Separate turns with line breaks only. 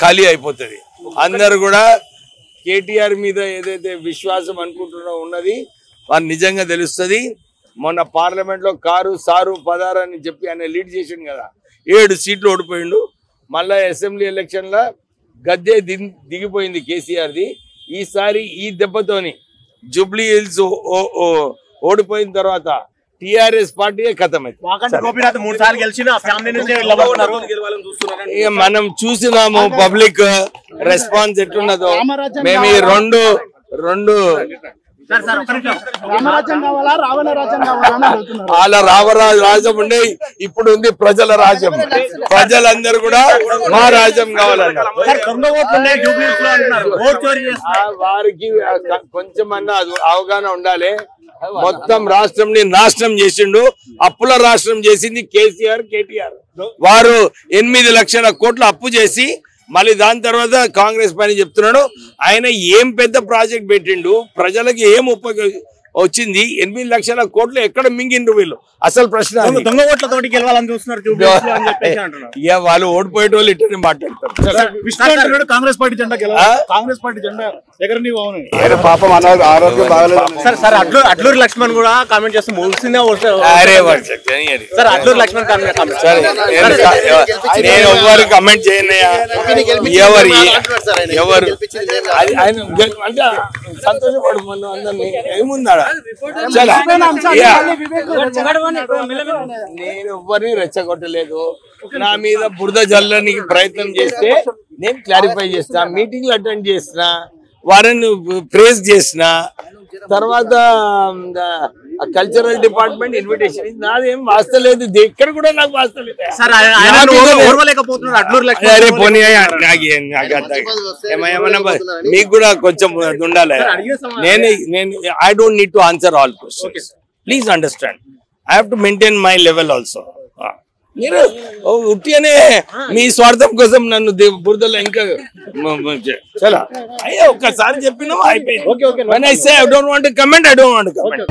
ఖాళీ అయిపోతుంది. అందరు కూడా కేటీఆర్ మీద ఏదైతే విశ్వాసం అనుకుంటున్నా ఉన్నది వారు నిజంగా తెలుస్తుంది. మొన్న పార్లమెంట్ లో కారు సారు పదారు అని చెప్పి ఆయన లీడ్ చేసిండు కదా, 7 సీట్లు ఓడిపోయిండు. మళ్ళా అసెంబ్లీ ఎలక్షన్ లో గద్దె దిగిపోయింది కేసీఆర్ది. ఈసారి ఈ దెబ్బతోని జూబ్లీ హిల్స్ ఓడిపోయిన తర్వాత టిఆర్ఎస్ పార్టీ ఖతమైంది. మనం చూసినాము పబ్లిక్ రెస్పాన్స్ ఎట్లున్నదో. మేము ఈ రెండు వాళ్ళ రాజం ఉండే ఇప్పుడు ఉంది ప్రజల రాజ్యం. ప్రజలందరూ కూడా మా రాజ్యం కావాలన్నారు. వారికి కొంచెమన్నా అవగాహన ఉండాలి. మొత్తం రాష్ట్రంని నాశనం చేసిండు. అప్పుల రాష్ట్రం చేసింది కేసీఆర్ కేటీఆర్. వారు 8 లక్షల కోట్ల అప్పు చేసి మళ్ళీ దాని తర్వాత కాంగ్రెస్ పని చెప్తున్నాడు. ఆయన ఏం పెద్ద ప్రాజెక్ట్ పెట్టిండు, ప్రజలకు ఏం వచ్చింది? 8 లక్షల కోట్లు ఎక్కడ మింగిండ్రు వీళ్ళు? అసలు ప్రశ్న.
దొంగ ఓట్లతోటి గెలవాలని చూస్తున్నారు.
ఇక వాళ్ళు ఓడిపోయే వాళ్ళు ఇట్లనే మాట్లాడతారు.
కాంగ్రెస్ పార్టీ జెండా కాంగ్రెస్ పార్టీ జెండా ఎగరని
పాపం ఆరోగ్యం బాగలేదు
సార్. అడ్లూరు లక్ష్మణ్ కూడా కామెంట్ చేస్తూ ముగిసిందే సార్. అడ్లూరు లక్ష్మణ్
నేను ఎవరు కమెంట్ చేయనయ్యా. ఎవరు ఆయన అంటే సంతోషపడు అందరినీ ఏముందా? నేను ఎవరిని రెచ్చగొట్టలేదు. నా మీద బురద జల్లనికి ప్రయత్నం చేస్తే నేను క్లారిఫై చేసిన, మీటింగ్లు అటెండ్ చేసిన, వారిని ప్రేస్ చేసిన. తర్వాత కల్చరల్ డిపార్ట్మెంట్ ఇన్విటేషన్ ఇది నాదేం వాస్తలేదు. ఎక్కడ కూడా నాకు వాస్తలేదు. మీకు కూడా కొంచెం ఉండాలి. నేను I don't need to answer all questions. Please understand, I have to maintain my level also. మీరు ఉట్టిగానే మీ స్వార్థం కోసం నన్ను బురదలో ఇంకా చాలా అయ్యో ఒక్కసారి చెప్పినా అయిపోయింది. When I say I don't want to comment, I don't want to comment.